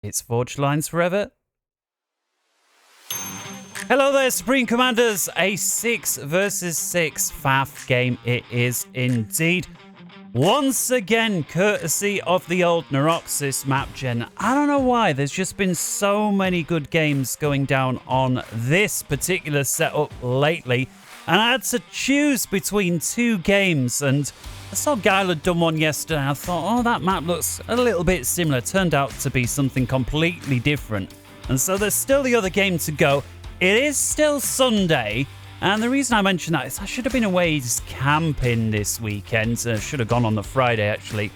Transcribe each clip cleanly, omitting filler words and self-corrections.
It's Forged Lines Forever. Hello there, Supreme Commanders. A 6 versus 6 FAF game it is indeed. Once again, courtesy of the old Neuroxis map gen. I don't know why, there's just been so many good games going down on this particular setup lately. And I had to choose between two games, and I saw Guile had done one yesterday. I thought, oh, that map looks a little bit similar. Turned out to be something completely different. And so there's still the other game to go. It is still Sunday. And the reason I mention that is I should have been away just camping this weekend. Should have gone on the Friday, actually.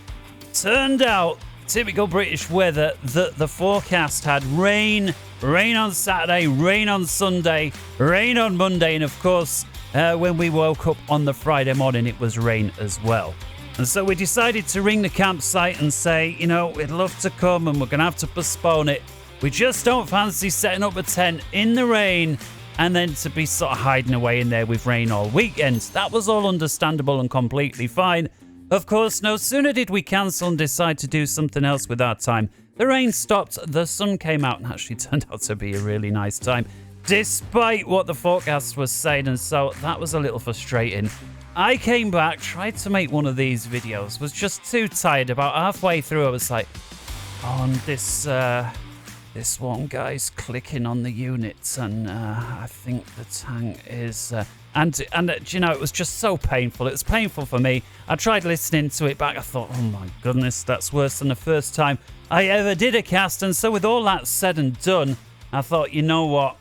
Turned out, typical British weather, that the forecast had rain on Saturday, rain on Sunday, rain on Monday, and of course, when we woke up on the Friday morning, it was rain as well. And so we decided to ring the campsite and say, you know, we'd love to come and we're going to have to postpone it. We just don't fancy setting up a tent in the rain and then to be sort of hiding away in there with rain all weekend. That was all understandable and completely fine. Of course, no sooner did we cancel and decide to do something else with our time, the rain stopped, the sun came out, and actually turned out to be a really nice time, despite what the forecast was saying, and so that was a little frustrating. I came back, tried to make one of these videos, was just too tired. About halfway through, I was like, oh, this one guy's clicking on the units, and I think the tank is... And you know, it was just so painful. It was painful for me. I tried listening to it back. I thought, oh my goodness, that's worse than the first time I ever did a cast. And so with all that said and done, I thought, you know what?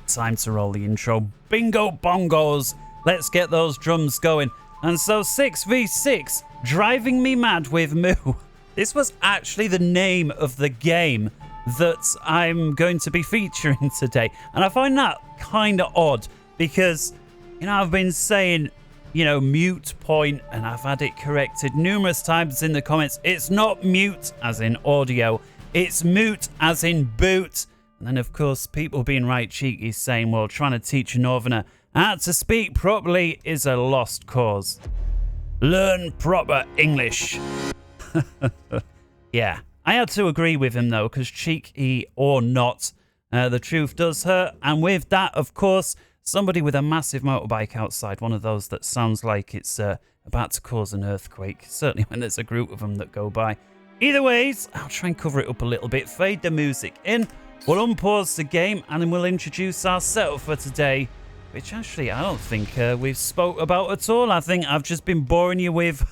Time to roll the intro. Bingo bongos. Let's get those drums going. And so 6v6, Driving Me Mad with Moo. This was actually the name of the game that I'm going to be featuring today. And I find that kind of odd. Because, you know, I've been saying, you know, mute point, and I've had it corrected numerous times in the comments. It's not mute as in audio. It's mute as in boot. And then, of course, people being right cheeky saying, well, trying to teach a northerner how to speak properly is a lost cause. Learn proper English. Yeah, I had to agree with him, though, because cheeky or not, the truth does hurt. And with that, of course... somebody with a massive motorbike outside, one of those that sounds like it's about to cause an earthquake, certainly when there's a group of them that go by. Either ways, I'll try and cover it up a little bit, fade the music in, we'll unpause the game, and then we'll introduce our setup for today, which actually I don't think we've spoke about at all. I think I've just been boring you with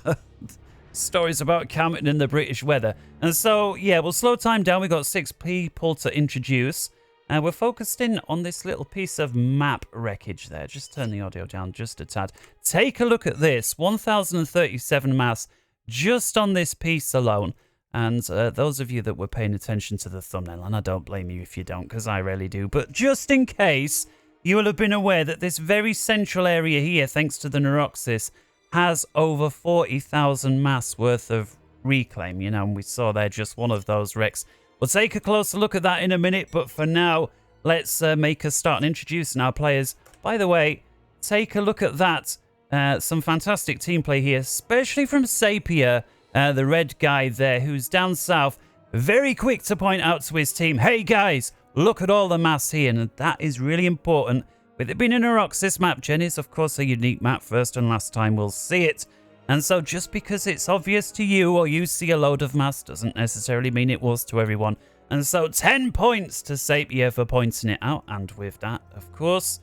stories about camping in the British weather. And so, yeah, we'll slow time down. We've got 6 people to introduce. We're focused in on this little piece of map wreckage there. Just turn the audio down just a tad. Take a look at this. 1,037 mass just on this piece alone. And those of you that were paying attention to the thumbnail, and I don't blame you if you don't, because I rarely do, but just in case, you will have been aware that this very central area here, thanks to the Neuroxis, has over 40,000 mass worth of reclaim. You know, and we saw there just one of those wrecks. We'll take a closer look at that in a minute, but for now, let's make a start and introducing our players. By the way, take a look at that. Some fantastic team play here, especially from Sapier, the red guy there, who's down south. Very quick to point out to his team, hey guys, look at all the mass here, and that is really important. With it being a Neuroxis map, Jen is of course a unique map, first and last time we'll see it. And so just because it's obvious to you or you see a load of mass doesn't necessarily mean it was to everyone. And so 10 points to Sapier for pointing it out. And with that, of course,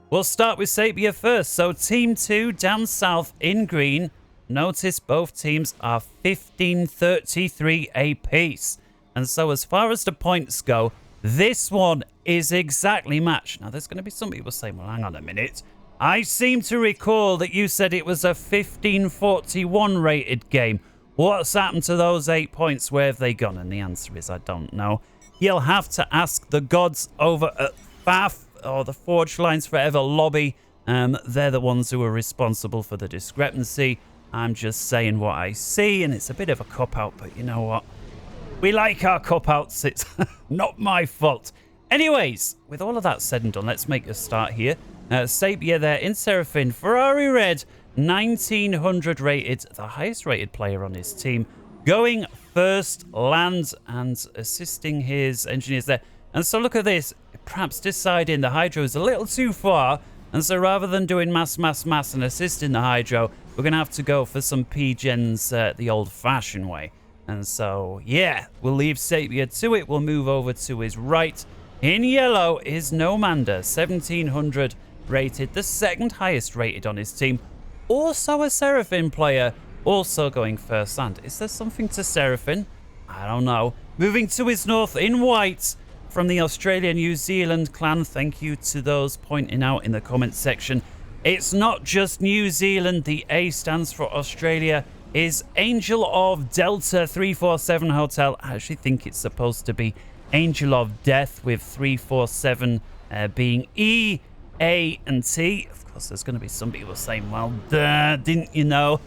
we'll start with Sapier first. So Team 2 down south in green. Notice both teams are 1533 apiece. And so as far as the points go, this one is exactly matched. Now there's going to be some people saying, well, hang on a minute. I seem to recall that you said it was a 1541 rated game. What's happened to those 8 points? Where have they gone? And the answer is I don't know. You'll have to ask the gods over at FAF or the Forged Lines Forever lobby. They're the ones who are responsible for the discrepancy. I'm just saying what I see, and it's a bit of a cop-out, but you know what? We like our cop-outs. It's not my fault. Anyways, with all of that said and done, let's make a start here. Sapier there in Seraphine, Ferrari Red, 1900 rated, the highest rated player on his team, going first land and assisting his engineers there. And so look at this, perhaps deciding the hydro is a little too far. And so rather than doing mass and assisting the hydro, we're going to have to go for some P-gens the old-fashioned way. And so, yeah, we'll leave Sapier to it. We'll move over to his right. In yellow is Nomander, 1700 rated, the second highest rated on his team. Also a Seraphim player, also going first land. Is there something to Seraphim? I don't know. Moving to his north in white from the Australia-New Zealand clan. Thank you to those pointing out in the comments section. It's not just New Zealand. The A stands for Australia. Is Angel of Delta 347 Hotel. I actually think it's supposed to be Angel of Death with 347 being E, A, and T. Of course, there's going to be some people saying, well, duh, didn't you know?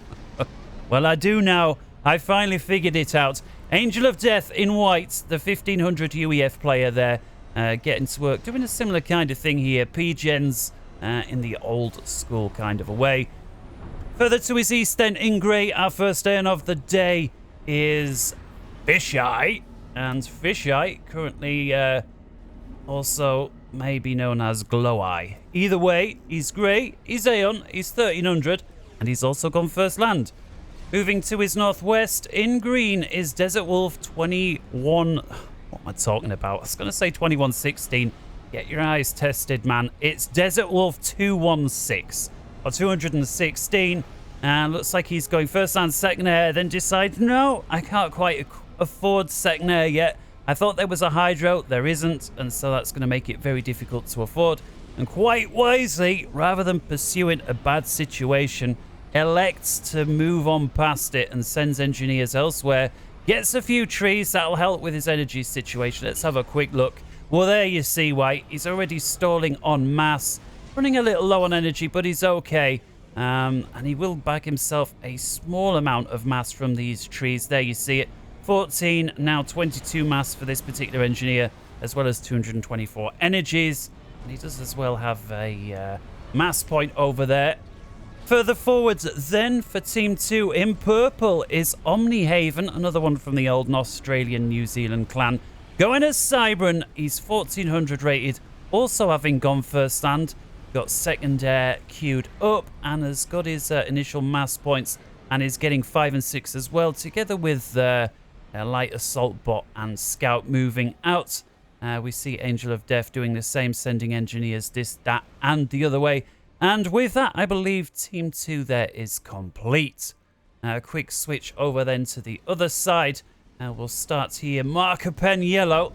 Well, I do now. I finally figured it out. Angel of Death in white, the 1500 UEF player there, getting to work, doing a similar kind of thing here. P-gens in the old school kind of a way. Further to his east then, in grey, our first aeon of the day is Fisheye. And Fisheye, currently also may be known as Gloweye. Either way, he's grey, he's aeon, he's 1300, and he's also gone first land. Moving to his northwest, in green, is Desert Wolf 21... What am I talking about? I was going to say 2116. Get your eyes tested, man. It's Desert Wolf 216. Or 216, and looks like he's going first land, second air, then decides, no, I can't quite afford second air yet. I thought there was a hydro, there isn't, and so that's going to make it very difficult to afford. And quite wisely, rather than pursuing a bad situation, elects to move on past it and sends engineers elsewhere. Gets a few trees, that'll help with his energy situation. Let's have a quick look. Well, there you see why. He's already stalling on mass. Running a little low on energy, but he's okay. And he will bag himself a small amount of mass from these trees. There you see it. 14, now 22 mass for this particular engineer, as well as 224 energies. And he does as well have a mass point over there. Further forwards then for Team 2 in purple is Omnihaven, another one from the old Australian New Zealand clan. Going as Cybran, he's 1400 rated, also having gone first land. Got second air queued up and has got his initial mass points and is getting 5 and 6 as well, together with a light assault bot and scout moving out. We see Angel of Death doing the same, sending engineers this, that, and the other way. And with that, I believe Team 2 there is complete. Quick switch over then to the other side. We'll start here. Marker Pen Yellow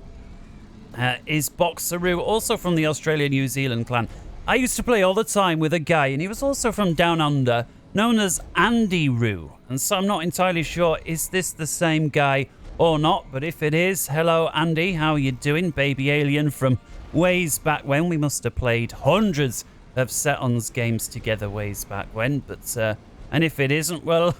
is Boxeroo, also from the Australia-New Zealand clan. I used to play all the time with a guy, and he was also from down under, known as Andy Roo. And so I'm not entirely sure, is this the same guy or not? But if it is, hello Andy, how you doing? Baby alien from ways back when. We must have played hundreds of Set-Ons games together ways back when. But, and if it isn't, well,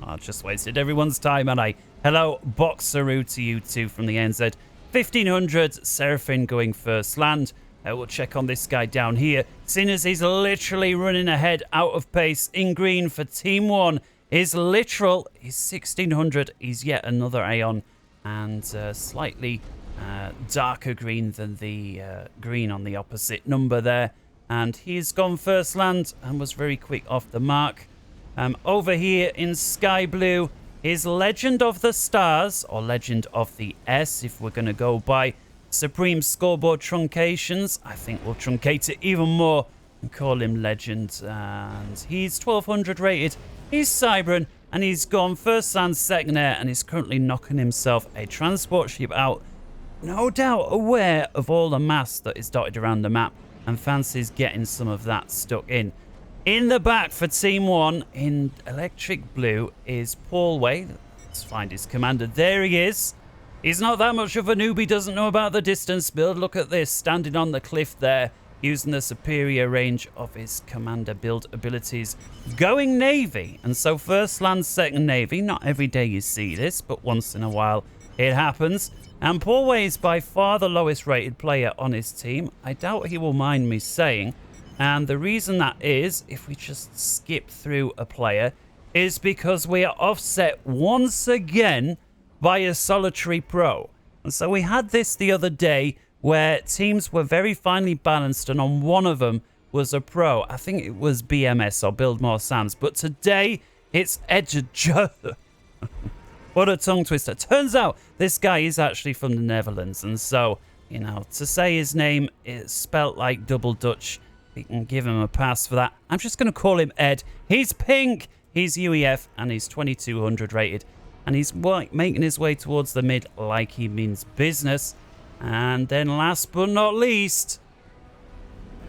I just wasted everyone's time, and I... Hello, Boxeroo to you two from the NZ. 1500, Seraphim going first land. We'll check on this guy down here. Seeing as he's literally running ahead out of pace in green for Team 1 is literal. He's 1600. He's yet another Aeon and slightly darker green than the green on the opposite number there. And he's gone first land and was very quick off the mark. Over here in sky blue is Legend of the Stars, or Legend of the S if we're going to go by Supreme Scoreboard truncations. I think we'll truncate it even more and call him Legend. And he's 1200 rated. He's Cybran, and he's gone first land, second air, and he's currently knocking himself a transport ship out. No doubt aware of all the mass that is dotted around the map and fancies getting some of that stuck in. In the back for Team 1 in electric blue is Paul Way. Let's find his commander. There he is. He's not that much of a newbie, doesn't know about the distance build. Look at this, standing on the cliff there, using the superior range of his commander build abilities. Going Navy, and so first land, second Navy. Not every day you see this, but once in a while it happens. And Paul Way is by far the lowest rated player on his team. I doubt he will mind me saying. And the reason that is, if we just skip through a player, is because we are offset once again by a solitary pro. And so we had this the other day where teams were very finely balanced, and on one of them was a pro. I think it was BMS or Build More Sands. But today, it's Edge. What a tongue twister. Turns out this guy is actually from the Netherlands. And so, you know, to say his name is spelt like double Dutch, we can give him a pass for that. I'm just going to call him Ed. He's pink. He's UEF and he's 2200 rated. And he's making his way towards the mid like he means business. And then last but not least,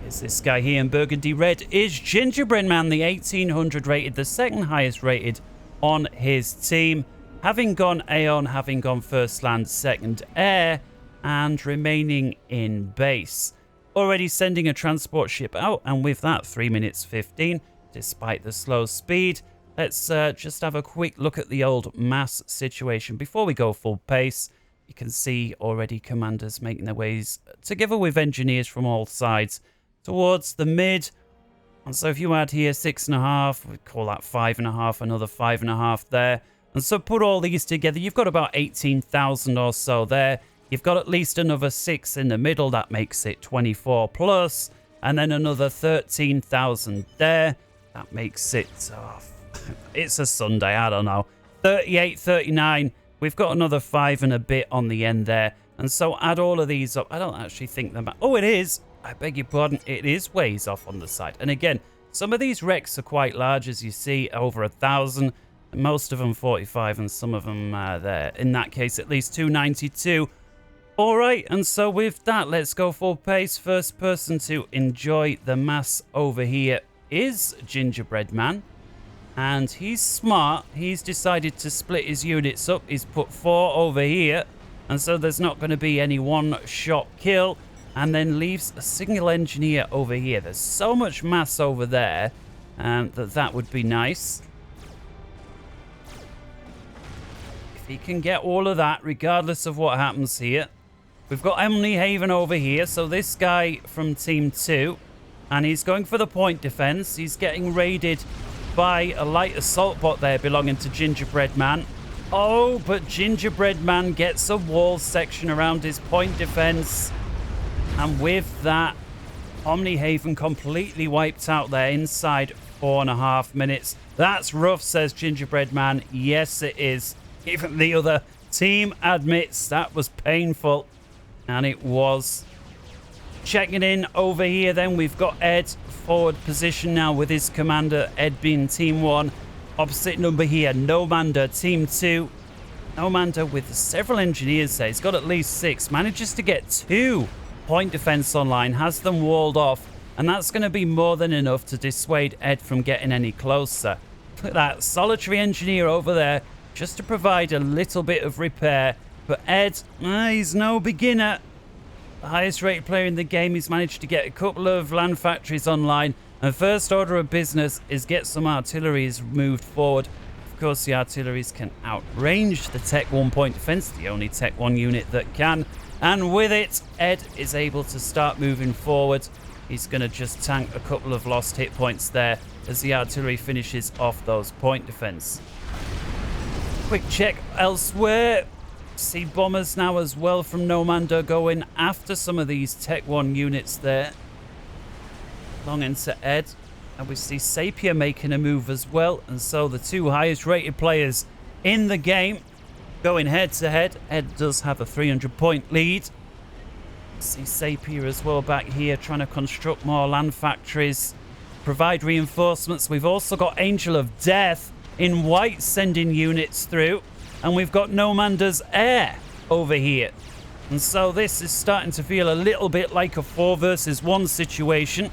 is this guy here in burgundy red is Gingerbread Man, the 1800 rated, the second highest rated on his team. Having gone Aeon, having gone first land, second air, and remaining in base. Already sending a transport ship out, and with that 3 minutes 15, despite the slow speed. Let's just have a quick look at the old mass situation before we go full pace. You can see already commanders making their ways together with engineers from all sides towards the mid. And so if you add here 6.5, we'd call that 5.5, another 5.5 there. And so put all these together, you've got about 18,000 or so there. You've got at least another 6 in the middle, that makes it 24 plus. And then another 13,000 there. That makes it, it's a Sunday, I don't know. 38, 39. We've got another 5 and a bit on the end there. And so add all of these up. I don't actually think them. Oh, it is. I beg your pardon. It is ways off on the side. And again, some of these wrecks are quite large, as you see, over 1,000. Most of them 45 and some of them there. In that case, at least 292. All right. And so with that, let's go full pace. First person to enjoy the mass over here is Gingerbread Man. And he's smart. He's decided to split his units up. He's put 4 over here. And so there's not going to be any one-shot kill. And then leaves a single engineer over here. There's so much mass over there that would be nice. If he can get all of that, regardless of what happens here. We've got Emily Haven over here. So this guy from Team 2. And he's going for the point defense. He's getting raided by a light assault bot there belonging to Gingerbread Man. Oh, but Gingerbread Man gets a wall section around his point defense. And with that, Omnihaven completely wiped out there inside 4.5 minutes. That's rough, says Gingerbread Man. Yes, it is. Even the other team admits that was painful. And it was. Checking in over here then, we've got Ed forward position now with his commander, Ed being Team 1. Opposite number here, Nomander, Team 2. Nomander with several engineers there. He's got at least 6. Manages to get 2 point defense online, has them walled off. And that's going to be more than enough to dissuade Ed from getting any closer. Look at that, solitary engineer over there, just to provide a little bit of repair. But Ed, he's no beginner. The highest rated player in the game. He's managed to get a couple of land factories online. And first order of business is get some artilleries moved forward. Of course, the artilleries can outrange the Tech 1 point defense, the only Tech 1 unit that can. And with it, Ed is able to start moving forward. He's going to just tank a couple of lost hit points there as the artillery finishes off those point defense. Quick check elsewhere. See bombers now as well from Nomander going after some of these Tech 1 units there. Long into Ed. And we see Sapier making a move as well. And so the 2 highest rated players in the game going head to head. Ed does have a 300 point lead. See Sapier as well back here trying to construct more land factories. Provide reinforcements. We've also got Angel of Death in white sending units through. And we've got Nomander's Air over here. And so this is starting to feel a little bit like a 4 versus 1 situation.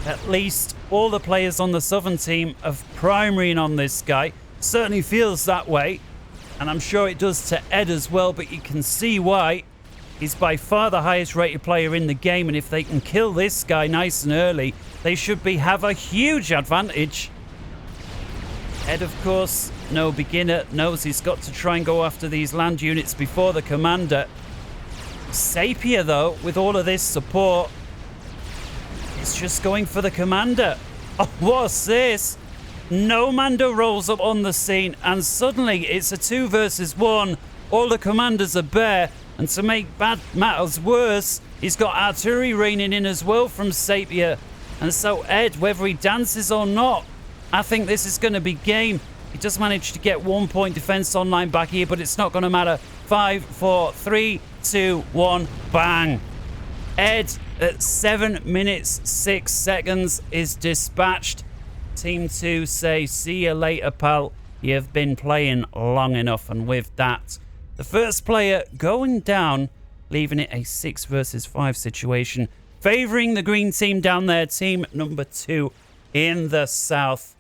At least all the players on the Southern team are primarying on this guy. Certainly feels that way. And I'm sure it does to Ed as well. But you can see why. He's by far the highest rated player in the game. And if they can kill this guy nice and early, they should have a huge advantage. Ed, of course, no beginner, knows he's got to try and go after these land units before the commander. Sapier, though, with all of this support, is just going for the commander. Oh, what's this? Nomanda rolls up on the scene, and suddenly it's a 2 versus 1. All the commanders are bare, and to make bad matters worse, he's got artillery raining in as well from Sapier. And so Ed, whether he dances or not, I think this is going to be game. He just managed to get 1 point defense online back here, but it's not going to matter. 5, 4, 3, 2, 1, bang. Ed at 7 minutes 6 seconds is dispatched. Team 2 say, see you later, pal. You've been playing long enough. And with that, the first player going down, leaving it a 6 versus 5 situation, favouring the green team down there, team number 2 in the south.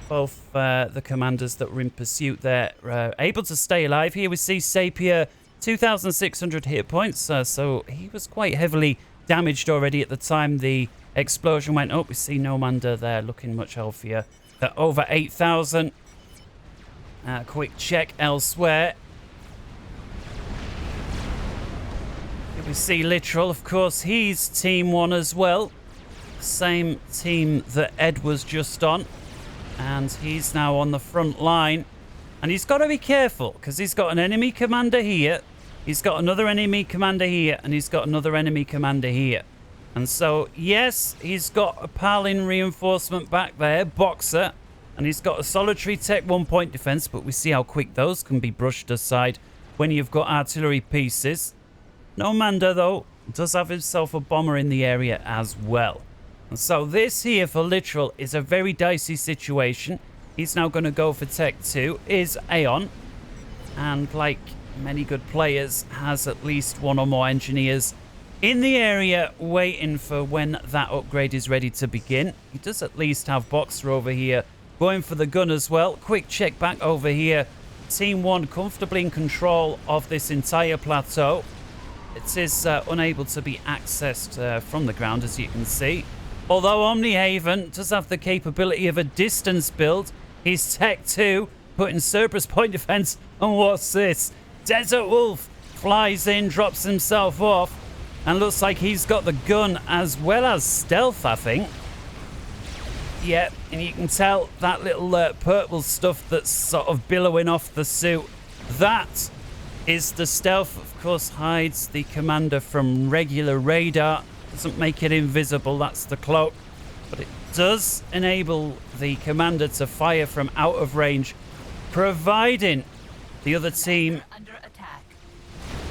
Both the commanders that were in pursuit there able to stay alive. Here we see Sapier, 2,600 hit points, so he was quite heavily damaged already at the time the explosion went up. We see Nomanda there looking much healthier at over 8,000. Quick check elsewhere. Here we see Literal, of course, he's team 1 as well. Same team that Ed was just on. And he's now on the front line. And he's got to be careful, because he's got an enemy commander here. He's got another enemy commander here. And he's got another enemy commander here. And so, yes, he's got a pal in reinforcement back there, Boxer. And he's got a solitary tech 1 point defense. But we see how quick those can be brushed aside when you've got artillery pieces. Nomanda, though, does have himself a bomber in the area as well. So this here for Literal is a very dicey situation. He's now going to go for Tech 2, is Aeon. And like many good players, has at least 1 or more engineers in the area waiting for when that upgrade is ready to begin. He does at least have Boxer over here going for the gun as well. Quick check back over here. Team 1 comfortably in control of this entire plateau. It is unable to be accessed from the ground, as you can see. Although Omnihaven does have the capability of a distance build, he's Tech 2, putting Cerberus point defense. And what's this? Desert Wolf flies in, drops himself off, and looks like he's got the gun as well as stealth, I think. Yeah, and you can tell that little purple stuff that's sort of billowing off the suit. That is the stealth. Of course, hides the commander from regular radar. Doesn't make it invisible, that's the cloak. But it does enable the commander to fire from out of range, providing the other team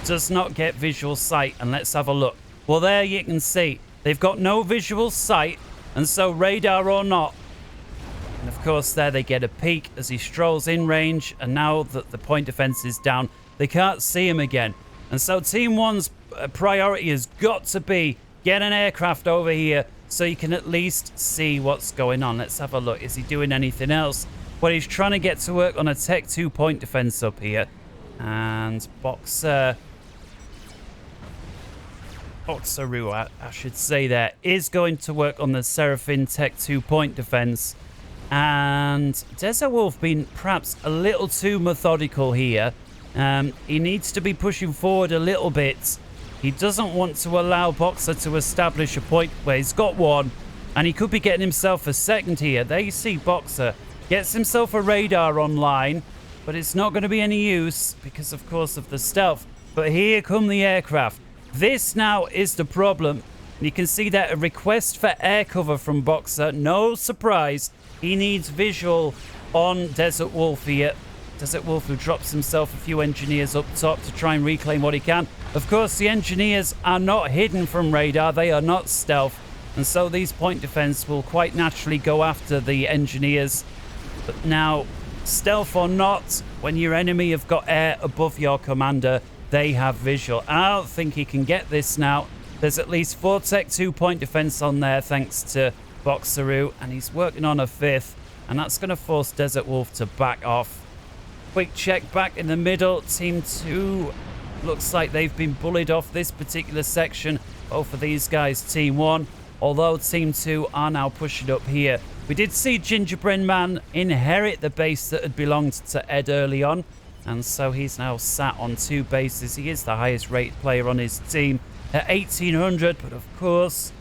does not get visual sight. And let's have a look. Well, there you can see they've got no visual sight, and so radar or not. And of course, there they get a peek as he strolls in range. And now that the point defense is down, they can't see him again. And so Team 1's priority has got to be get an aircraft over here so you can at least see what's going on. Let's have a look. Is he doing anything else? Well, he's trying to get to work on a Tech 2 point defense up here. And Boxeroo, I should say there, is going to work on the Seraphim Tech 2 point defense. And Desert Wolf being perhaps a little too methodical here. He needs to be pushing forward a little bit. He doesn't want to allow Boxer to establish a point where he's got one, and he could be getting himself a second here. There you see Boxer gets himself a radar online, but it's not going to be any use because, of course, of the stealth. But here come the aircraft. This now is the problem. And you can see that a request for air cover from Boxer. No surprise. He needs visual on Desert Wolf here. Desert Wolf, who drops himself a few engineers up top to try and reclaim what he can. Of course, the engineers are not hidden from radar. They are not stealth. And so these point defense will quite naturally go after the engineers. But now, stealth or not, when your enemy have got air above your commander, they have visual. I don't think he can get this now. There's at least 4 Tech 2 point defense on there thanks to Boxeroo. And he's working on a 5th. And that's going to force Desert Wolf to back off. Quick check back in the middle. Team 2 looks like they've been bullied off this particular section. Both of these guys, Team 1. Although Team 2 are now pushing up here. We did see Gingerbread Man inherit the base that had belonged to Ed early on. And so he's now sat on 2 bases. He is the highest rated player on his team at 1,800. But of course,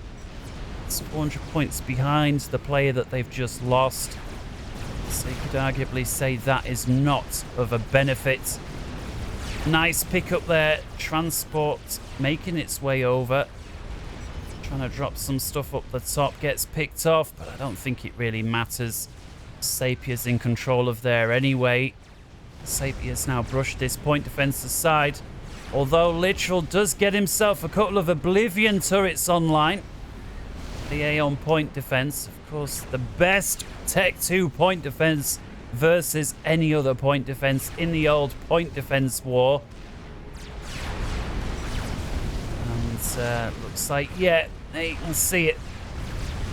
It's 400 points behind the player that they've just lost. So you could arguably say that is not of a benefit. Nice pick up there. Transport making its way over. Trying to drop some stuff up the top. Gets picked off, but I don't think it really matters. Sapier's in control of there anyway. Sapier's now brushed this point defense aside. Although Literal does get himself a couple of Oblivion turrets online. The Aeon point defense, of course, the best Tech 2 point defense versus any other point defense in the old point defense war. And looks like, yeah, you can see it.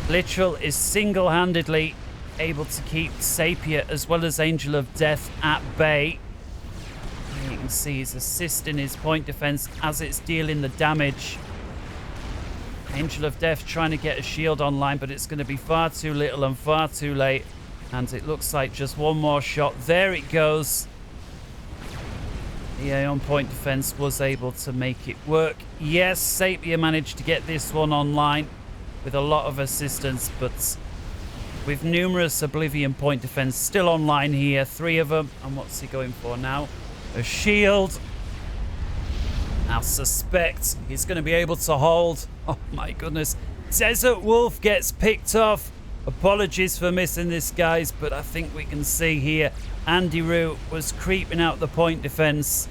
Literal is single-handedly able to keep Sapier as well as Angel of Death at bay. And you can see he's assisting his point defense as it's dealing the damage. Angel of Death trying to get a shield online, but it's going to be far too little and far too late. And it looks like just one more shot. There it goes. The Aeon point defense was able to make it work. Yes, Sapier managed to get this one online with a lot of assistance, but with numerous Oblivion point defense still online here. 3 of them. And what's he going for now? A shield. I suspect he's going to be able to hold. Oh my goodness. Desert Wolf gets picked off. Apologies for missing this, guys, but I think we can see here Andy Roo was creeping out the point defense.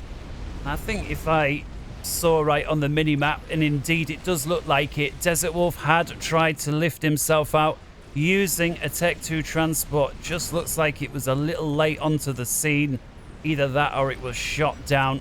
I think if I saw right on the mini-map, and indeed it does look like it, Desert Wolf had tried to lift himself out using a Tech 2 transport. Just looks like it was a little late onto the scene. Either that or it was shot down.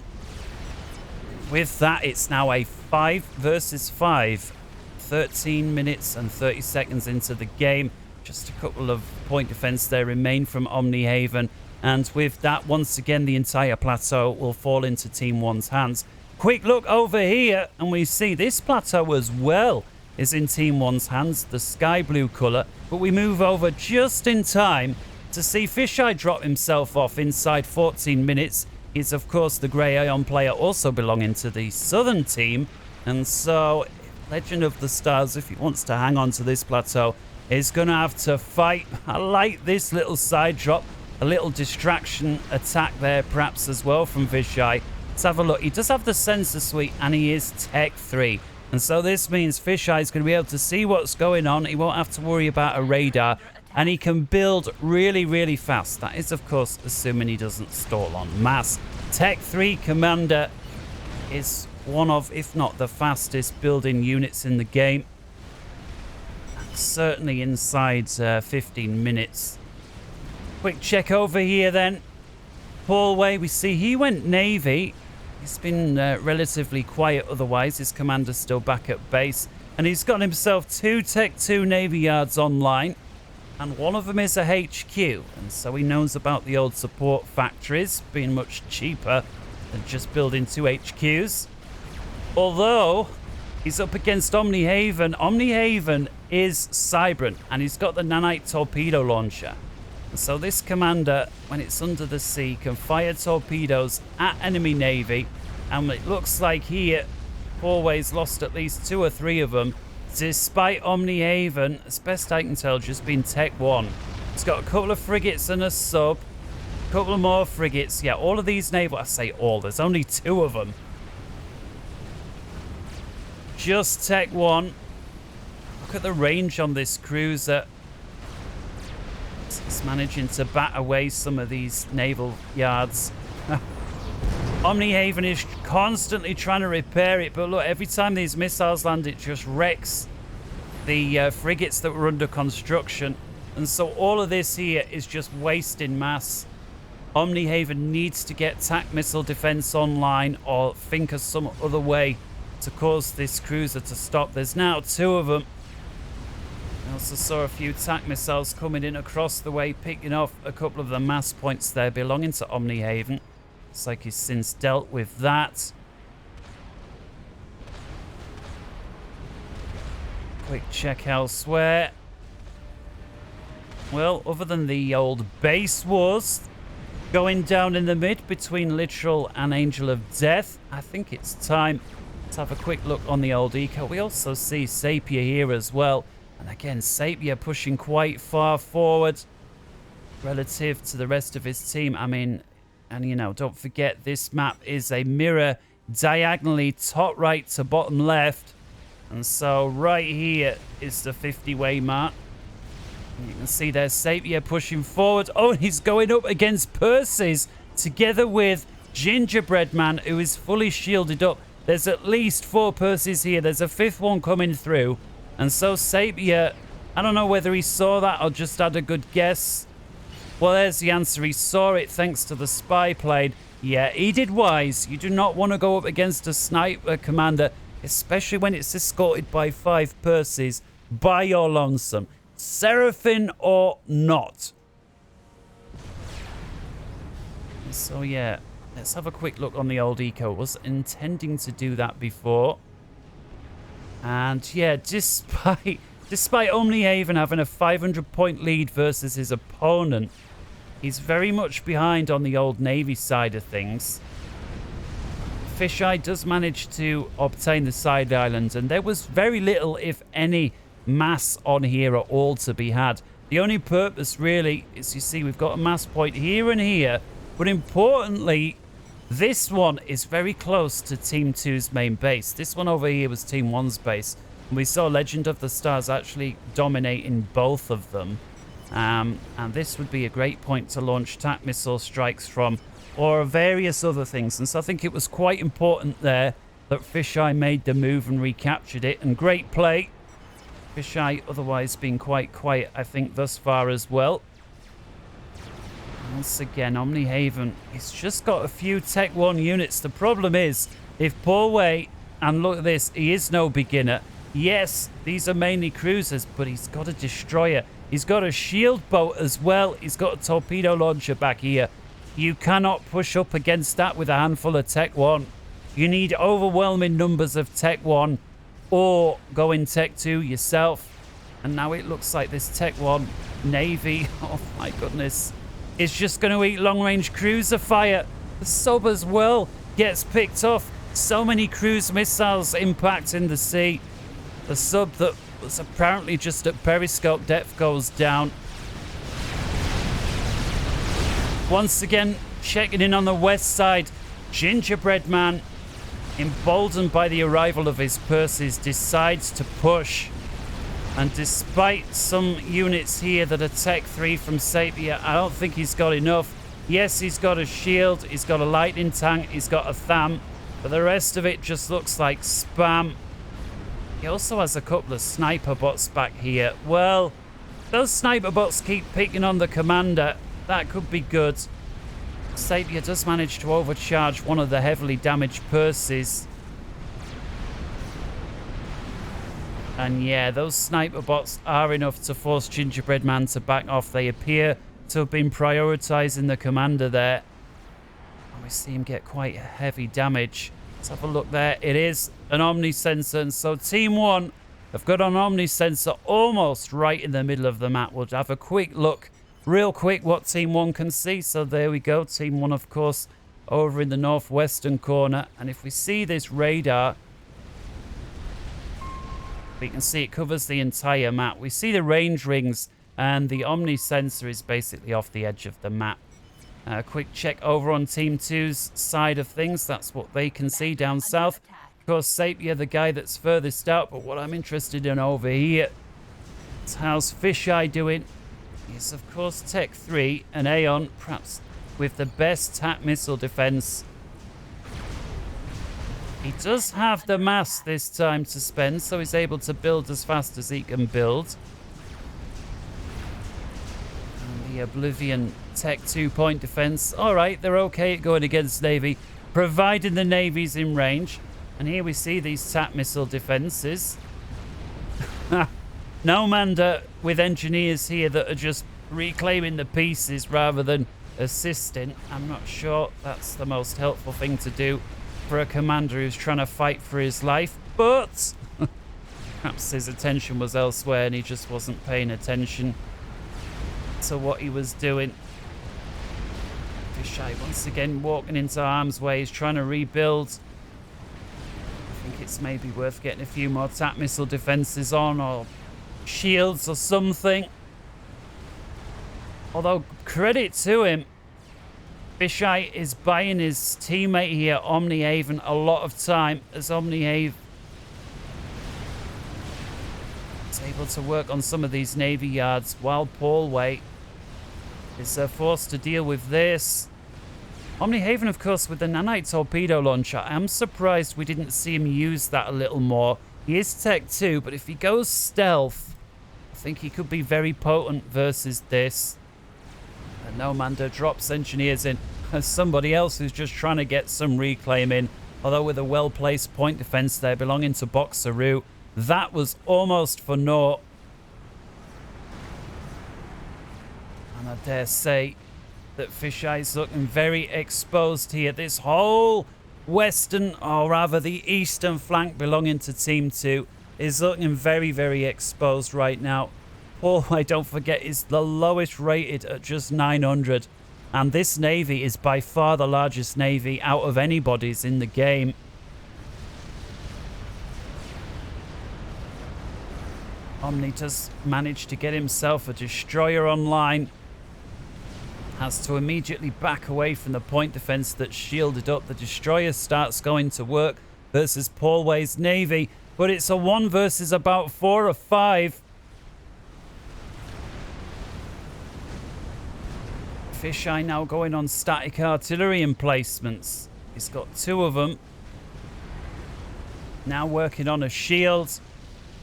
With that, it's now a 5 versus 5. 13 minutes and 30 seconds into the game. Just a couple of point defense there remain from Omnihaven. And with that, once again, the entire plateau will fall into Team 1's hands. Quick look over here, and we see this plateau as well is in Team 1's hands, the sky blue colour. But we move over just in time to see Fisheye drop himself off inside 14 minutes. He's, of course, the Grey Aeon player also belonging to the Southern team. And so, Legend of the Stars, if he wants to hang on to this plateau, is going to have to fight. I like this little side drop. A little distraction attack there, perhaps, as well from Fisheye. Let's have a look. He does have the sensor suite, and he is Tech 3. And so this means Fisheye is going to be able to see what's going on. He won't have to worry about a radar. And he can build really, really fast. That is, of course, assuming he doesn't stall on mass. Tech 3 Commander is one of, if not the fastest building units in the game. Certainly inside 15 minutes. Quick check over here then. Hallway, we see he went Navy. He's been relatively quiet otherwise. His commander's still back at base. And he's got himself 2 Tech 2 Navy yards online. And one of them is a HQ. And so he knows about the old support factories being much cheaper than just building 2 HQs. Although he's up against Omnihaven. Omnihaven is Cybrant, and he's got the nanite torpedo launcher. And so this commander, when it's under the sea, can fire torpedoes at enemy navy. And it looks like here, Hallway's lost at least 2 or 3 of them. Despite Omnihaven, as best I can tell, just been Tech 1. It's got a couple of frigates and a sub. A couple of more frigates. Yeah, all of these naval... I say all. There's only 2 of them. Just Tech 1. Look at the range on this cruiser. It's managing to bat away some of these naval yards. Omnihaven is constantly trying to repair it, but look, every time these missiles land, it just wrecks the frigates that were under construction. And so all of this here is just wasting mass. Omnihaven needs to get TAC missile defense online or think of some other way to cause this cruiser to stop. There's now 2 of them. I also saw a few TAC missiles coming in across the way, picking off a couple of the mass points there belonging to Omnihaven. Looks like he's since dealt with that. Quick check elsewhere. Well, other than the old base wars going down in the mid between Literal and Angel of Death, I think it's time to have a quick look on the old eco. We also see Sapier here as well. And again, Sapier pushing quite far forward relative to the rest of his team. I mean, and you know, don't forget this map is a mirror diagonally top right to bottom left. And so right here is the 50-way mark. And you can see there's Sapier pushing forward. Oh, he's going up against Percy's together with Gingerbread Man, who is fully shielded up. There's at least 4 Percys here. There's a 5th one coming through. And so Sapier, I don't know whether he saw that or just had a good guess. Well, there's the answer. He saw it thanks to the spy plane. Yeah, he did wise. You do not want to go up against a sniper commander, especially when it's escorted by 5 Percys by your lonesome. Seraphim or not. So, yeah. Let's have a quick look on the old eco. Was intending to do that before. And yeah, despite Omnihaven having a 500-point lead versus his opponent, he's very much behind on the old Navy side of things. Fisheye does manage to obtain the side islands, and there was very little, if any, mass on here at all to be had. The only purpose really is, you see, we've got a mass point here and here, but importantly, this one is very close to Team 2's main base. This one over here was Team 1's base. And we saw Legend of the Stars actually dominating both of them. And this would be a great point to launch TAC missile strikes from, or various other things. And so I think it was quite important there that Fisheye made the move and recaptured it. And great play. Fisheye otherwise been quite quiet, I think, thus far as well. Once again, Omnihaven, he's just got a few Tech 1 units. The problem is, if Paulway, and look at this, he is no beginner. Yes, these are mainly cruisers, but he's got a destroyer. He's got a shield boat as well. He's got a torpedo launcher back here. You cannot push up against that with a handful of Tech 1. You need overwhelming numbers of Tech 1 or go in Tech 2 yourself. And now it looks like this Tech 1 Navy, oh my goodness, is just going to eat long-range cruiser fire. The sub as well gets picked off. So many cruise missiles impact in the sea. The sub that was apparently just at periscope depth goes down. Once again, checking in on the west side. Gingerbread Man, emboldened by the arrival of his Percys, decides to push. And despite some units here that are Tech 3 from Sapier, I don't think he's got enough. Yes, he's got a shield, he's got a lightning tank, he's got a THAM, but the rest of it just looks like spam. He also has a couple of sniper bots back here. Well, those sniper bots keep picking on the commander. That could be good. Sapier does manage to overcharge one of the heavily damaged Percys. And yeah, those sniper bots are enough to force Gingerbread Man to back off. They appear to have been prioritizing the commander there. And we see him get quite heavy damage. Let's have a look there. It is an Omni sensor. And so Team 1 have got an Omni sensor almost right in the middle of the map. We'll have a quick look, real quick, what Team 1 can see. So there we go. Team 1, of course, over in the northwestern corner. And if we see this radar, we can see it covers the entire map. We see the range rings, and the Omni sensor is basically off the edge of the map. A quick check over on Team 2's side of things. That's what they can see down south. Of course, Sapier, the guy that's furthest out, but what I'm interested in over here is how's Fisheye doing. He's, of course, Tech 3 and Aeon, perhaps with the best TAC missile defense. He does have the mass this time to spend, so he's able to build as fast as he can build. And the Oblivion Tech 2-point defense. All right, they're okay at going against Navy, providing the Navy's in range. And here we see these TAC missile defenses. No Mander with engineers here that are just reclaiming the pieces rather than assisting. I'm not sure that's the most helpful thing to do for a commander who's trying to fight for his life, but perhaps his attention was elsewhere and he just wasn't paying attention to what he was doing. Fisheye once again walking into harm's way. He's trying to rebuild. I think it's maybe worth getting a few more TAC missile defenses on, or shields or something. Although, credit to him, Fisheye is buying his teammate here, Omnihaven, a lot of time, as Omnihaven is able to work on some of these Navy yards while Paulway is forced to deal with this. Omnihaven, of course, with the nanite torpedo launcher. I'm surprised we didn't see him use that a little more. He is Tech 2, but if he goes stealth, I think he could be very potent versus this. And Nomander drops engineers in as somebody else who's just trying to get some reclaim in. Although with a well-placed point defense there belonging to Boxeroo, that was almost for naught. And I dare say that Fisheye's looking very exposed here. This whole western, or rather the eastern flank belonging to Team 2 is looking very, very exposed right now. Paulway, don't forget, is the lowest rated at just 900. And this navy is by far the largest navy out of anybody's in the game. Omni does manage to get himself a destroyer online. Has to immediately back away from the point defense that's shielded up. The destroyer starts going to work versus Paulway's navy. But it's a 1 versus about 4 or 5. Fisheye now going on static artillery emplacements. He's got 2 of them. Now working on a shield.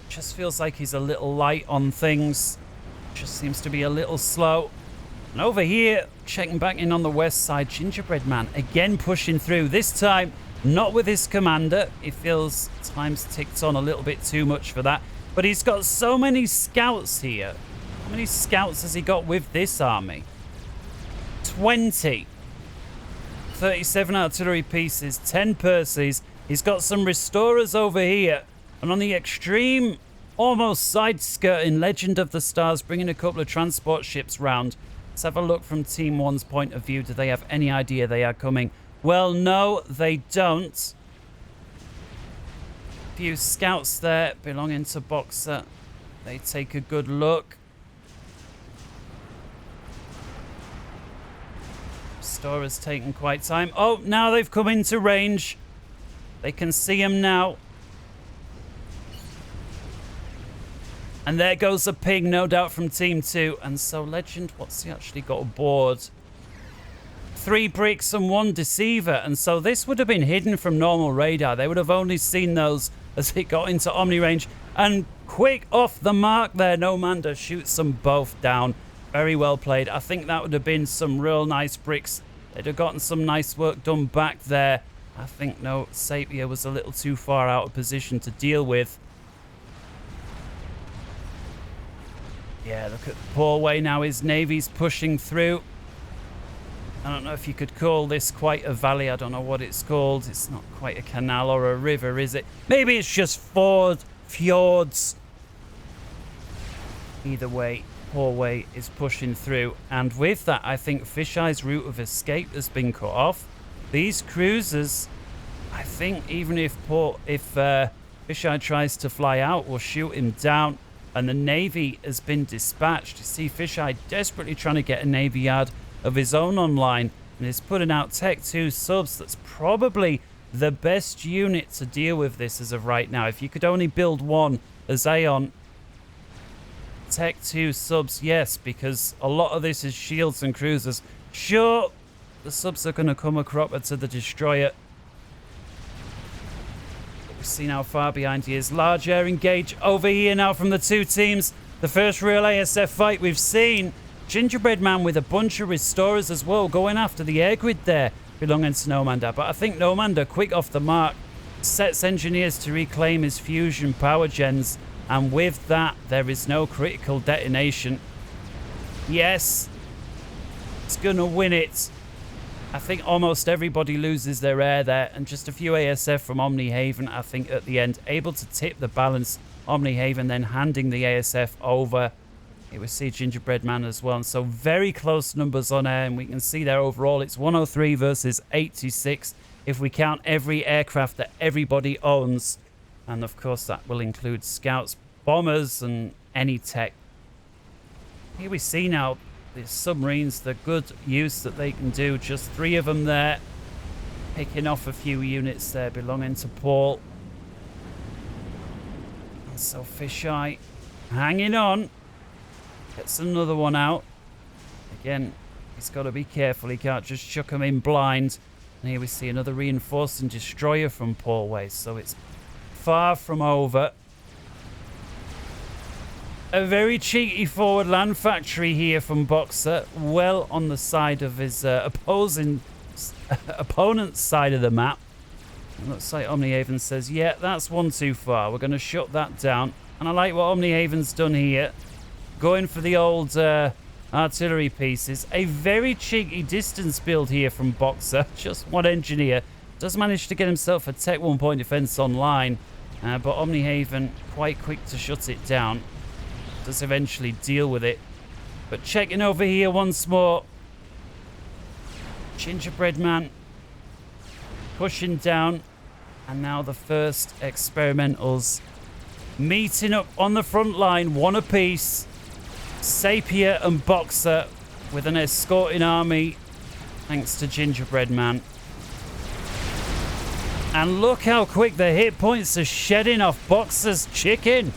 Just feels like he's a little light on things. Just seems to be a little slow. And over here, checking back in on the west side, Gingerbread Man again pushing through. This time, not with his commander. He feels time's ticked on a little bit too much for that. But he's got so many scouts here. How many scouts has he got with this army? 20. 37 artillery pieces, 10 Percys. He's got some restorers over here. And on the extreme, almost side-skirting Legend of the Stars, bringing a couple of transport ships round. Let's have a look from Team 1's point of view. Do they have any idea they are coming? Well, no, they don't. A few scouts there belonging to Boxer. They take a good look. Restorer's taking quite time. Oh, now they've come into range. They can see him now. And there goes a ping, no doubt, from Team 2. And so Legend, what's he actually got aboard? 3 bricks and 1 deceiver. And so this would have been hidden from normal radar. They would have only seen those as it got into Omni range. And quick off the mark there. Nomander shoots them both down. Very well played. I think that would have been some real nice bricks. They'd have gotten some nice work done back there. I think, no, Sapier was a little too far out of position to deal with. Yeah, look at Paulway now. His navy's pushing through. I don't know if you could call this quite a valley. I don't know what it's called. It's not quite a canal or a river, is it? Maybe it's just fjords. Either way, Paulway is pushing through. And with that, I think Fisheye's route of escape has been cut off. These cruisers, I think even if Fisheye tries to fly out, will shoot him down. And the Navy has been dispatched. You see Fisheye desperately trying to get a Navy yard of his own online. And is putting out Tech 2 subs. That's probably the best unit to deal with this as of right now. If you could only build one as Aeon, Tech 2 subs, yes. Because a lot of this is shields and cruisers. Sure, the subs are going to come a cropper to the destroyer. We've seen how far behind he is. Large air engage over here now from the 2 teams. The first real ASF fight we've seen. Gingerbread Man with a bunch of restorers as well, going after the air grid there, belonging to Nomander. But I think Nomander, quick off the mark, sets engineers to reclaim his fusion power gens. And with that, there is no critical detonation. Yes, it's going to win it. I think almost everybody loses their air there, and just a few ASF from Omnihaven, I think, at the end, able to tip the balance. Omnihaven then handing the ASF over. Here we see Gingerbread Man as well, and so very close numbers on air, and we can see there overall it's 103 versus 86 if we count every aircraft that everybody owns. And of course that will include scouts, bombers, and any tech. Here we see now the submarines, the good use that they can do. Just 3 of them there. Picking off a few units there belonging to Paul. And so Fisheye hanging on. Gets another one out. Again, he's got to be careful. He can't just chuck them in blind. And here we see another reinforcing destroyer from Paul Ways. So it's far from over. A very cheeky forward land factory here from Boxer. Well on the side of his opponent's side of the map. It looks like Omnihaven says, yeah, that's one too far. We're going to shut that down. And I like what Omnihaven's done here. Going for the old artillery pieces. A very cheeky distance build here from Boxer. Just one engineer. Does manage to get himself a Tech 1 point defense online. But Omnihaven quite quick to shut it down. Does eventually deal with it. But checking over here once more. Gingerbread Man pushing down. And now the first experimentals meeting up on the front line, one apiece. Sapier and Boxer with an escorting army thanks to Gingerbread Man. And look how quick the hit points are shedding off Boxer's chicken.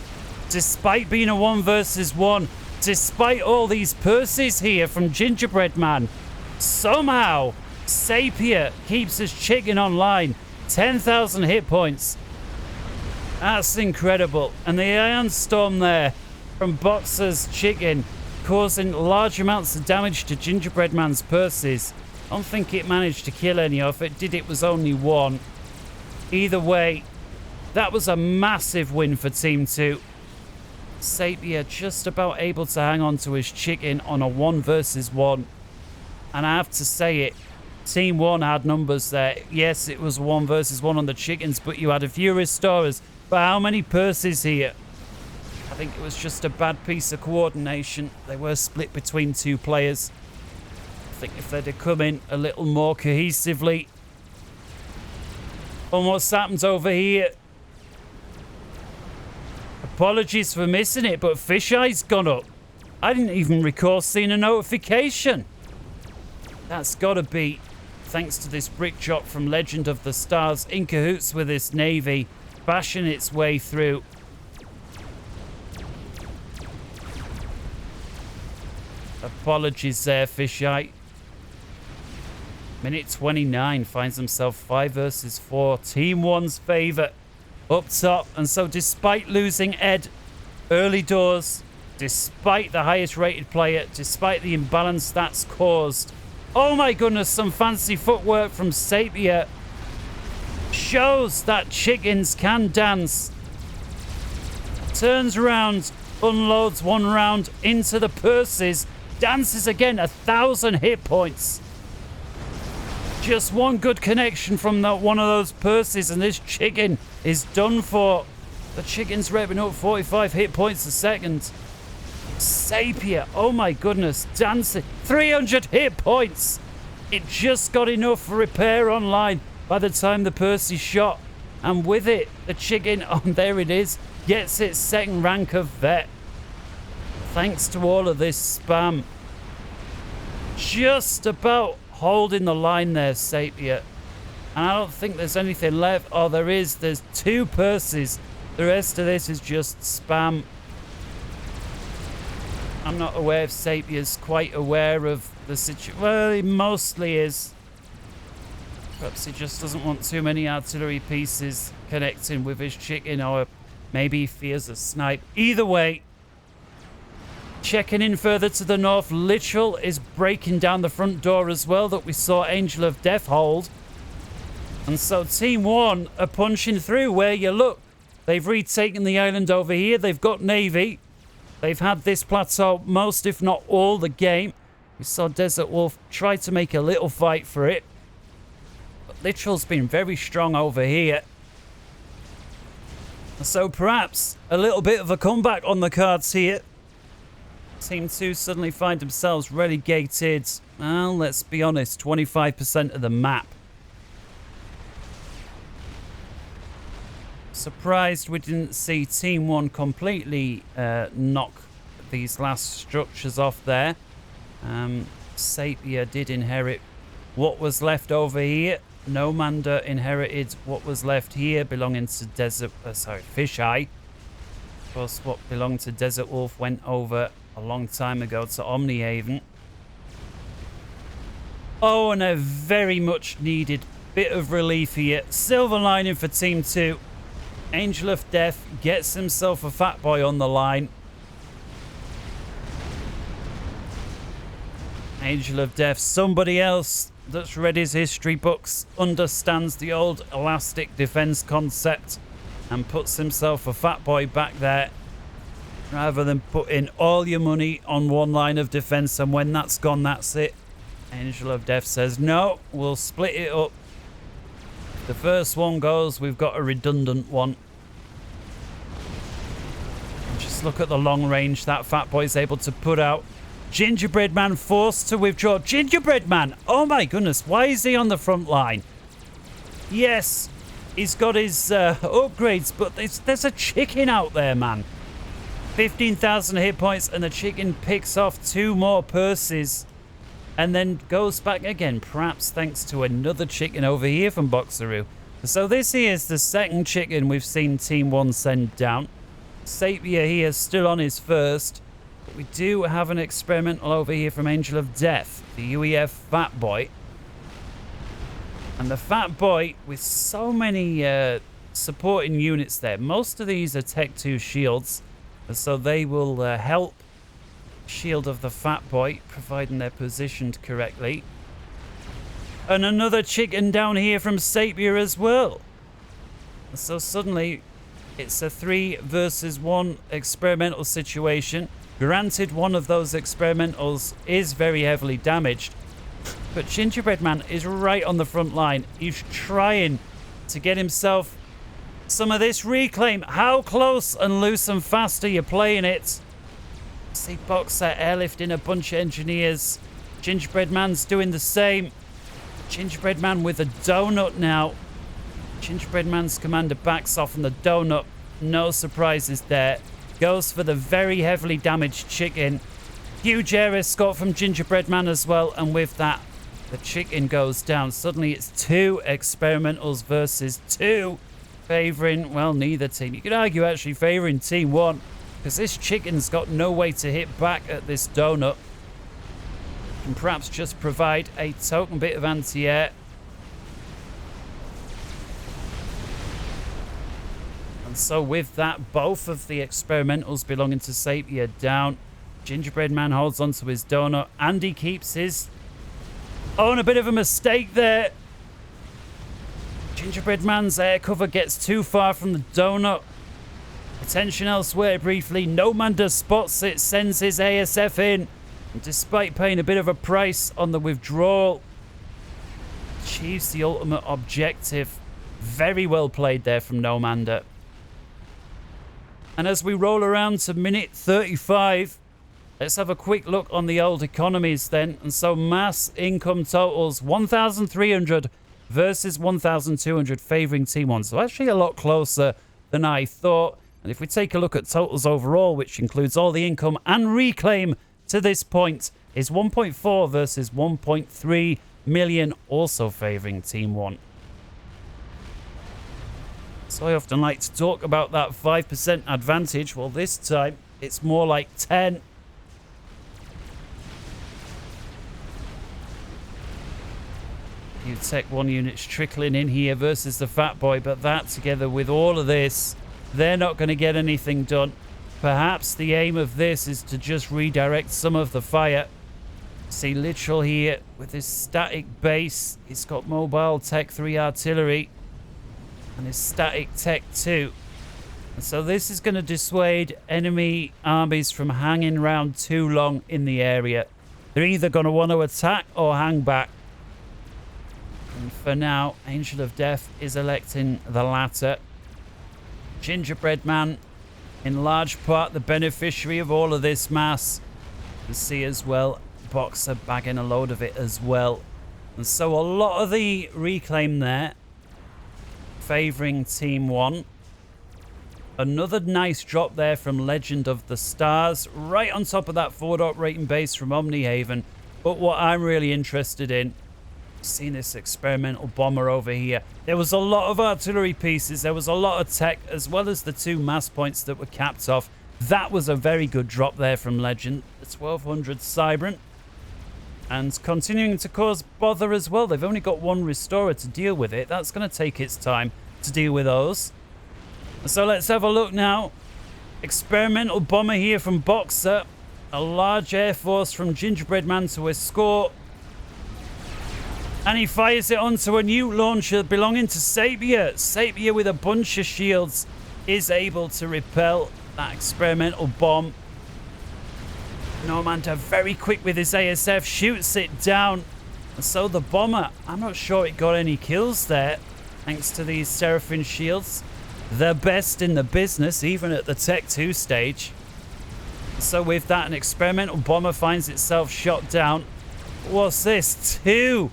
Despite being a 1 versus 1, despite all these purses here from Gingerbread Man, somehow Sapier keeps his chicken online. 10,000 hit points. That's incredible. And the Ion Storm there from Boxer's chicken causing large amounts of damage to Gingerbread Man's purses. I don't think it managed to kill any of it. Did it was only 1. Either way, that was a massive win for Team 2. Sapier just about able to hang on to his chicken on a 1 versus 1. And I have to say it, Team 1 had numbers there. Yes, it was 1 versus 1 on the chickens, but you had a few restorers. But how many purses here? I think it was just a bad piece of coordination. They were split between 2 players. I think if they'd have come in a little more cohesively. Almost happened over here. Apologies for missing it, but Fisheye's gone up. I didn't even recall seeing a notification. That's got to be thanks to this brick drop from Legend of the Stars in cahoots with this navy, bashing its way through. Apologies there, Fisheye. Minute 29 finds himself 5 versus 4. Team 1's favour up top. And so despite losing Ed early doors, despite the highest rated player, despite the imbalance that's caused, oh my goodness, some fancy footwork from Sapier shows that chickens can dance. Turns around, unloads 1 round into the purses, dances again, 1,000 hit points. Just 1 good connection from one of those purses and this chicken is done for. The chicken's revving up 45 hit points a second. Sapier, oh my goodness, dancing 300 hit points. It just got enough for repair online by the time the purse is shot, and with it the chicken, oh there it is, gets its 2nd rank of vet thanks to all of this spam. Just about holding the line there, Sapier, and I don't think there's anything left. Oh, there's 2 purses. The rest of this is just spam. I'm not aware if Sapier's quite aware of the situation. Well, he mostly is. Perhaps he just doesn't want too many artillery pieces connecting with his chicken, or maybe he fears a snipe. Either way, checking in further to the north, Literal is breaking down the front door as well that we saw Angel of Death hold. And so Team 1 are punching through where you look. They've retaken the island over here. They've got Navy. They've had this plateau most, if not all, the game. We saw Desert Wolf try to make a little fight for it. But Literal's been very strong over here. So perhaps a little bit of a comeback on the cards here. Team 2 suddenly find themselves relegated. Well, let's be honest, 25% of the map. Surprised we didn't see Team 1 completely knock these last structures off there. Sapier did inherit what was left over here. Nomander inherited what was left here belonging to Fisheye. Of course, what belonged to Desert Wolf went over a long time ago to Omnihaven. Oh, and a very much needed bit of relief here. Silver lining for Team 2. Angel of Death gets himself a fat boy on the line. Angel of Death, somebody else that's read his history books, understands the old elastic defense concept, and puts himself a fat boy back there rather than putting all your money on one line of defense, and when that's gone, that's it. Angel of Death says, no, we'll split it up. If the first one goes, we've got a redundant one. And just look at the long range that fat boy's able to put out. Gingerbread Man forced to withdraw. Gingerbread Man! Oh my goodness, why is he on the front line? Yes, he's got his upgrades, but there's a chicken out there, man. 15,000 hit points, and the chicken picks off 2 more purses and then goes back again, perhaps thanks to another chicken over here from Boxeroo. So this here is the second chicken we've seen Team 1 send down. Sapier here still on his first. But we do have an experimental over here from Angel of Death, the UEF Fat Boy. And the Fat Boy, with so many supporting units there, most of these are Tech 2 shields, so they will help shield of the Fat Boy, providing they're positioned correctly. And another chicken down here from Sapier as well. So suddenly, it's a 3 versus 1 experimental situation. Granted, one of those experimentals is very heavily damaged, but Gingerbread Man is right on the front line. He's trying to get himself some of this reclaim. How close and loose and fast are you playing it? See Boxer airlifting a bunch of engineers. Gingerbread Man's doing the same. Gingerbread Man with a donut now. Gingerbread Man's commander backs off on the donut. No surprises there. Goes for the very heavily damaged chicken. Huge air escort from Gingerbread Man as well. And with that, the chicken goes down. Suddenly it's 2 experimentals versus 2. Favouring, well, neither team. You could argue actually favouring Team 1. Because this chicken's got no way to hit back at this donut. And perhaps just provide a token bit of anti-air. So with that, both of the experimentals belonging to Sapier down. Gingerbread Man holds onto his donut, and he keeps his... Oh, and a bit of a mistake there. Gingerbread Man's air cover gets too far from the donut. Attention elsewhere briefly. Nomander spots it, sends his ASF in. And despite paying a bit of a price on the withdrawal, achieves the ultimate objective. Very well played there from Nomander. And as we roll around to minute 35, let's have a quick look on the old economies then. And so mass income totals 1,300 versus 1,200 favouring Team 1. So actually a lot closer than I thought. And if we take a look at totals overall, which includes all the income and reclaim to this point, is 1.4 versus 1.3 million, also favouring Team 1. So I often like to talk about that 5% advantage. Well, this time it's more like 10. You Tech 1 units trickling in here versus the Fat Boy, but that together with all of this, they're not going to get anything done. Perhaps the aim of this is to just redirect some of the fire. See Literal here with his static base. He's got mobile Tech 3 artillery. And his static Tech 2. And so this is going to dissuade enemy armies from hanging around too long in the area. They're either going to want to attack or hang back. And for now, Angel of Death is electing the latter. Gingerbread Man, in large part the beneficiary of all of this mass. You see as well, Boxer bagging a load of it as well. And so a lot of the reclaim there favouring Team 1. Another nice drop there from Legend of the Stars, right on top of that forward operating base from Omnihaven. But what I'm really interested in, seeing this experimental bomber over here. There was a lot of artillery pieces, there was a lot of tech, as well as the 2 mass points that were capped off. That was a very good drop there from Legend. The 1200 Cybrant. And continuing to cause bother as well. They've only got 1 restorer to deal with it. That's going to take its time to deal with those. So let's have a look now. Experimental bomber here from Boxer. A large air force from Gingerbread Man to escort. And he fires it onto a new launcher belonging to Sapier. Sapier with a bunch of shields is able to repel that experimental bomb. Normander very quick with his ASF, shoots it down. And so the bomber, I'm not sure it got any kills there, thanks to these Seraphim shields. The best in the business, even at the Tech 2 stage. So with that, an experimental bomber finds itself shot down. What's this? 2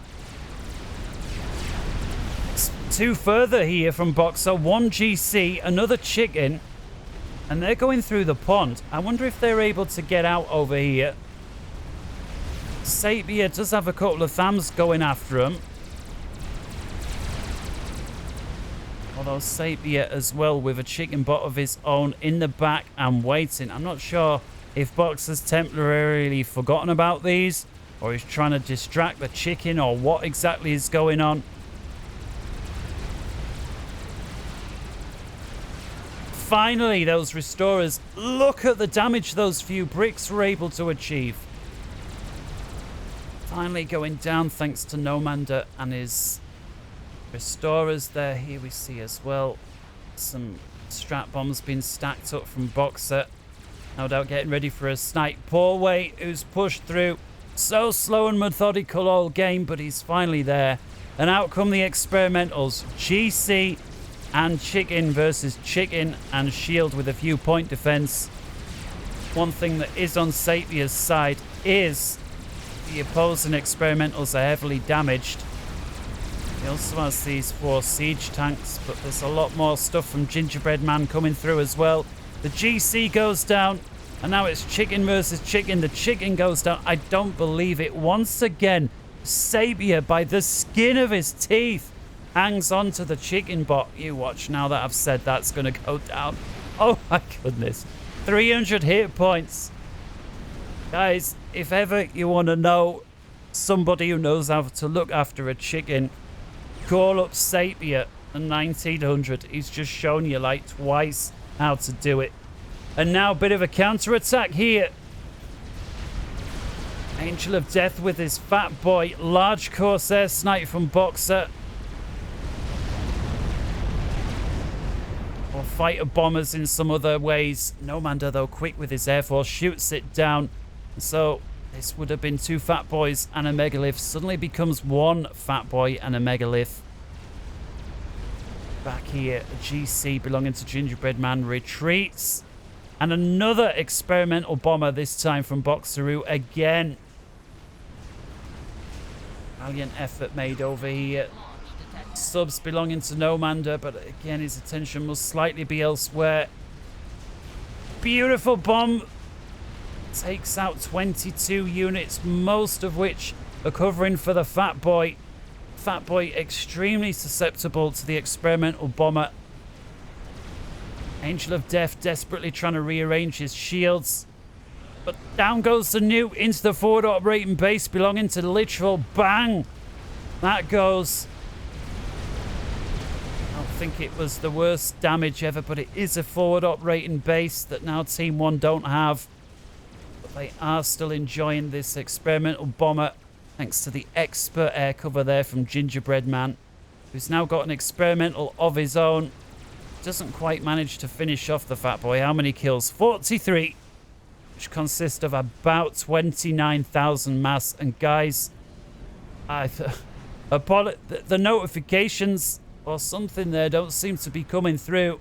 further here from Boxer. 1 GC, another chicken. And they're going through the pond. I wonder if they're able to get out over here. Sapier does have a couple of Thams going after him. Although Sapier as well with a chicken bot of his own in the back and waiting. I'm not sure if Boxer's temporarily forgotten about these, or he's trying to distract the chicken, or what exactly is going on. Finally, those restorers. Look at the damage those few bricks were able to achieve. Finally going down thanks to Nomander and his restorers there. Here we see as well some strat bombs being stacked up from Boxer. No doubt getting ready for a snipe. Poorway, who's pushed through. So slow and methodical all game, but he's finally there. And out come the experimentals. GC and chicken versus chicken and shield with a few point defense. One thing that is on Sapier's side is the opposing experimentals are heavily damaged. He also has these 4 siege tanks, but there's a lot more stuff from Gingerbread Man coming through as well. The GC goes down, and now it's chicken versus chicken. The chicken goes down. I don't believe it. Once again, Sapier, by the skin of his teeth, hangs on to the chicken bot. You watch now that I've said that's going to go down. Oh my goodness. 300 hit points. Guys, if ever you want to know somebody who knows how to look after a chicken, call up Sapier and 1900. He's just shown you like twice how to do it. And now a bit of a counter-attack here. Angel of Death with his fat boy. Large Corsair snipe from Boxer. Or fighter bombers in some other ways. Nomander, though, quick with his Air Force, shoots it down. So this would have been 2 fat boys and a megalith. Suddenly becomes 1 fat boy and a megalith. Back here, a GC belonging to Gingerbread Man retreats. And another experimental bomber, this time from Boxeroo again. Valiant effort made over here. Subs belonging to Nomander, but again his attention must slightly be elsewhere. Beautiful bomb. Takes out 22 units, most of which are covering for the fat boy. Fat boy extremely susceptible to the experimental bomber. Angel of Death desperately trying to rearrange his shields. But down goes the nuke into the forward operating base belonging to Literal. Bang! That goes. I don't think it was the worst damage ever, but it is a forward operating base that now Team 1 don't have. But they are still enjoying this experimental bomber, thanks to the expert air cover there from Gingerbread Man, who's now got an experimental of his own. Doesn't quite manage to finish off the fat boy. How many kills? 43, which consists of about 29,000 mass. And guys, the notifications or something there don't seem to be coming through.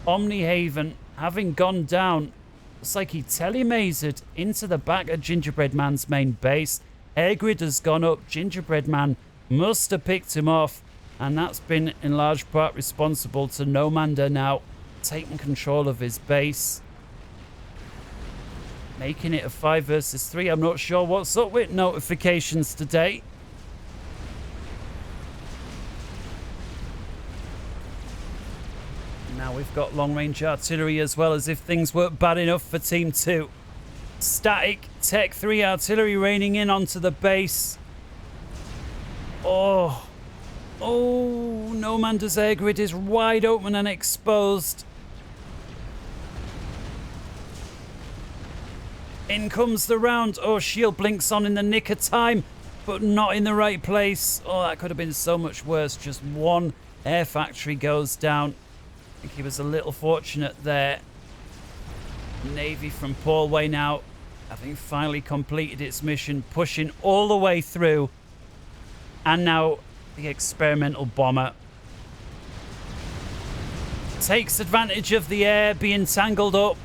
Omnihaven, having gone down, looks like he telemasered into the back of Gingerbread Man's main base. Air grid has gone up. Gingerbread Man must have picked him off, and that's been in large part responsible to Nomander now taking control of his base. Making it a 5 versus 3. I'm not sure what's up with notifications today. Now we've got long-range artillery as well, as if things weren't bad enough for Team 2. Static Tech 3 artillery raining in onto the base. Oh, Nomanda's air grid is wide open and exposed. In comes the round. Oh, shield blinks on in the nick of time, but not in the right place. Oh, that could have been so much worse. Just one air factory goes down. I think he was a little fortunate there. Navy from Paulway now, having finally completed its mission, pushing all the way through. And now the experimental bomber takes advantage of the air being tangled up.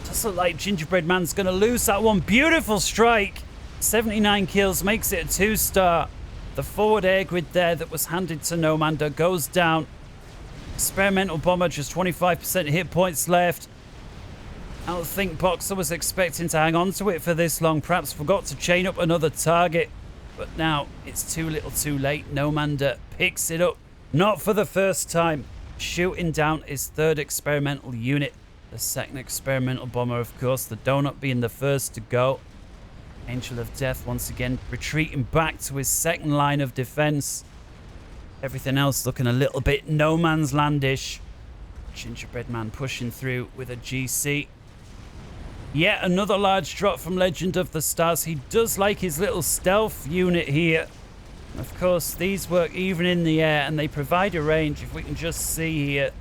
Does look like Gingerbread Man's going to lose that one. Beautiful strike. 79 kills, makes it a 2-star. The forward air grid there that was handed to Nomanda goes down. Experimental bomber, just 25% hit points left. I don't think Boxer was expecting to hang on to it for this long. Perhaps forgot to chain up another target. But now it's too little too late. Nomanda picks it up. Not for the first time. Shooting down his third experimental unit. The second experimental bomber, of course. The donut being the first to go. Angel of Death once again retreating back to his second line of defense. Everything else looking a little bit no man's landish. Gingerbread Man pushing through with a GC. Yet another large drop from Legend of the Stars. He does like his little stealth unit here. Of course, these work even in the air and they provide a range. If we can just see here,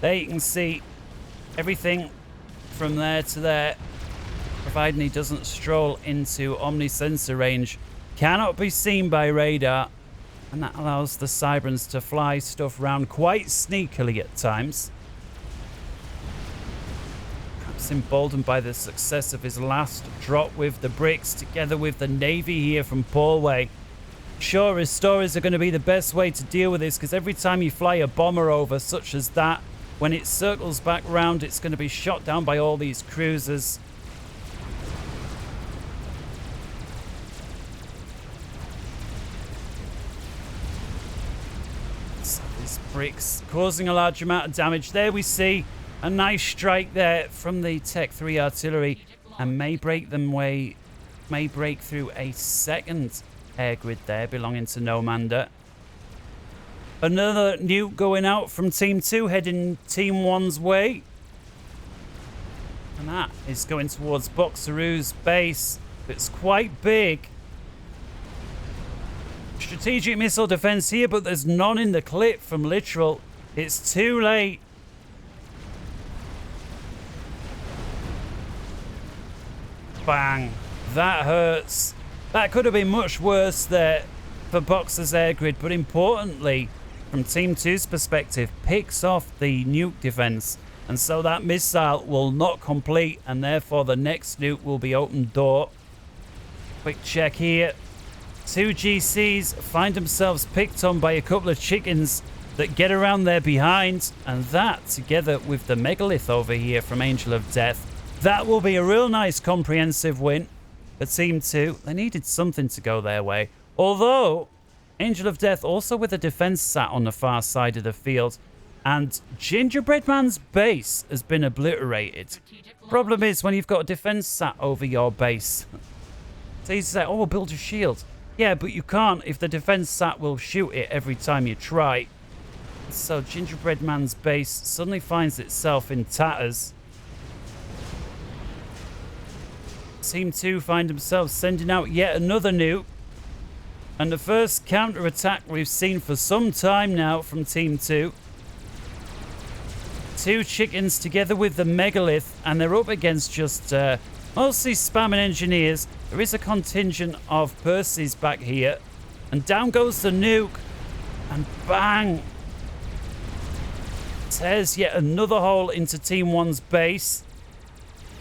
there you can see everything from there to there, providing he doesn't stroll into omnisensor range. Cannot be seen by radar, and that allows the Cyberns to fly stuff around quite sneakily at times. Perhaps emboldened by the success of his last drop with the bricks, together with the Navy here from Paulway. Sure, his stories are going to be the best way to deal with this, because every time you fly a bomber over, such as that, when it circles back round, it's going to be shot down by all these cruisers. So these bricks causing a large amount of damage. There we see a nice strike there from the Tech 3 artillery, and may break through a second air grid there belonging to Nomanda. Another nuke going out from Team 2, heading Team 1's way. And that is going towards Boxeroo's base. It's quite big. Strategic missile defense here, but there's none in the clip from Literal. It's too late. Bang. That hurts. That could have been much worse there for Boxer's air grid, but importantly, from Team 2's perspective, picks off the nuke defense, and so that missile will not complete, and therefore the next nuke will be open door. Quick check here. 2 GCs find themselves picked on by a couple of chickens that get around there behind, and that, together with the megalith over here from Angel of Death, that will be a real nice comprehensive win for Team 2. They needed something to go their way, although Angel of Death also with a defense sat on the far side of the field, and Gingerbread Man's base has been obliterated. Problem is, when you've got a defense sat over your base, it's easy to say, oh, we'll build a shield. Yeah, but you can't if the defense sat will shoot it every time you try. So Gingerbread Man's base suddenly finds itself in tatters. Team 2 find themselves sending out yet another nuke. And the first counter-attack we've seen for some time now from Team 2. 2 chickens together with the megalith, and they're up against just mostly spamming engineers. There is a contingent of Percy's back here. And down goes the nuke. And bang! Tears yet another hole into Team 1's base.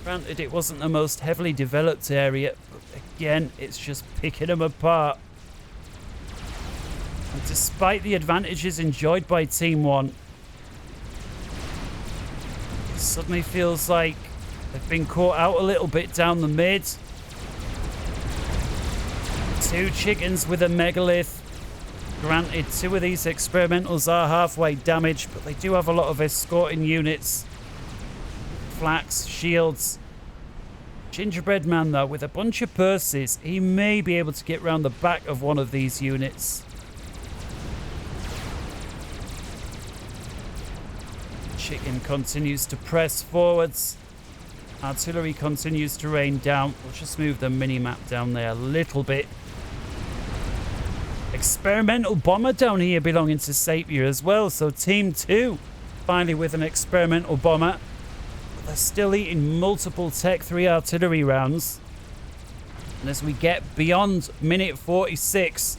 Granted, it wasn't the most heavily developed area, but again, it's just picking them apart. And despite the advantages enjoyed by Team 1, Suddenly feels like they've been caught out a little bit down the mid. 2 chickens with a megalith. Granted, 2 of these experimentals are halfway damaged, but they do have a lot of escorting units. Flax, shields. Gingerbread man, though, with a bunch of purses, he may be able to get round the back of one of these units. Chicken continues to press forwards. Artillery continues to rain down. We'll just move the mini-map down there a little bit. Experimental bomber down here belonging to Sapier as well. So Team 2 finally with an experimental bomber. But they're still eating multiple Tech 3 artillery rounds. And as we get beyond minute 46,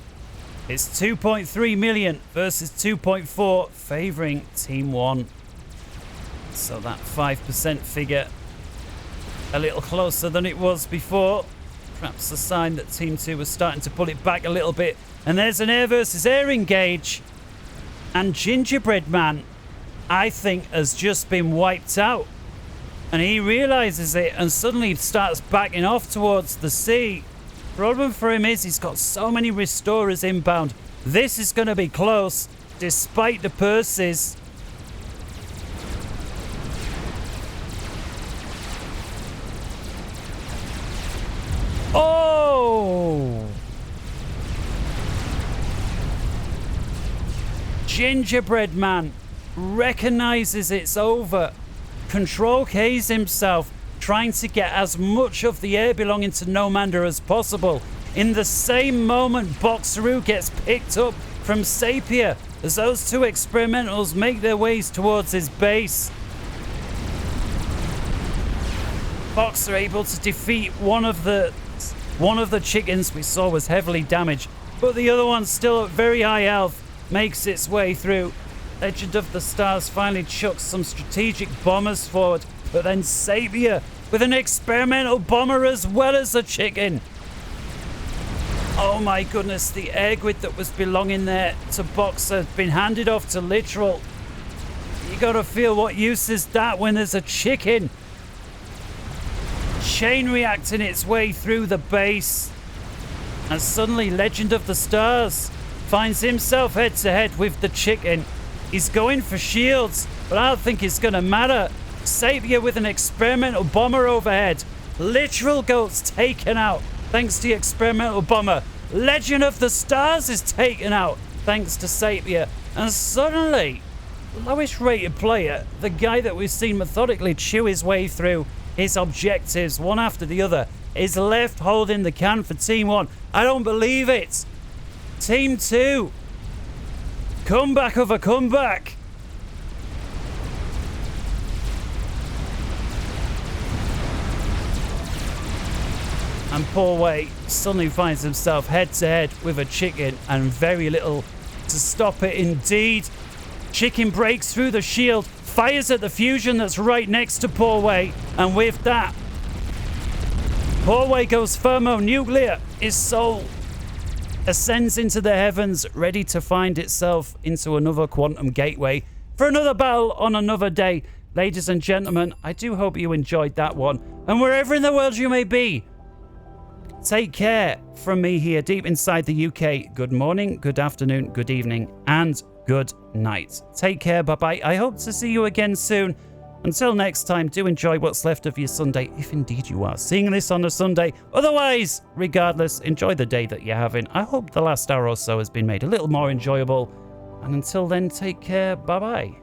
it's 2.3 million versus 2.4 favouring Team 1. So that 5% figure a little closer than it was before. Perhaps a sign that Team 2 was starting to pull it back a little bit. And there's an air versus air engage. And Gingerbread Man, I think, has just been wiped out. And he realises it and suddenly starts backing off towards the sea. Problem for him is he's got so many restorers inbound. This is going to be close, despite the purses. Oh! Gingerbread Man recognizes it's over. Control K's himself, trying to get as much of the air belonging to Nomander as possible. In the same moment, Boxeroo gets picked up from Sapier as those 2 experimentals make their ways towards his base. Boxer able to defeat one of the chickens we saw was heavily damaged, but the other one still at very high health makes its way through. Legend of the Stars finally chucks some strategic bombers forward, but then Sapier with an experimental bomber as well as a chicken. Oh my goodness, the air grid that was belonging there to Boxer has been handed off to Literal. You gotta feel what use is that when there's a chicken chain reacting its way through the base. And suddenly Legend of the Stars finds himself head to head with the chicken. He's going for shields, but I don't think it's gonna matter. Sapier with an experimental bomber overhead. Literal Goat's taken out thanks to the experimental bomber. Legend of the Stars is taken out thanks to Sapier. And suddenly, lowest rated player, the guy that we've seen methodically chew his way through his objectives one after the other, is left holding the can for Team 1. I don't believe it. Team 2. Comeback of a comeback. And poor Way suddenly finds himself head to head with a chicken and very little to stop it indeed. Chicken breaks through the shield, fires at the fusion that's right next to Poor Way, and with that, Poor Way goes FoMo nuclear. His soul ascends into the heavens, ready to find itself into another quantum gateway for another battle on another day. Ladies and gentlemen, I do hope you enjoyed that one. And wherever in the world you may be, take care from me here deep inside the UK. Good morning, good afternoon, good evening, and good night. Take care, bye-bye. I hope to see you again soon. Until next time, do enjoy what's left of your Sunday, if indeed you are seeing this on a Sunday. Otherwise, regardless, enjoy the day that you're having. I hope the last hour or so has been made a little more enjoyable. And until then, take care. Bye-bye.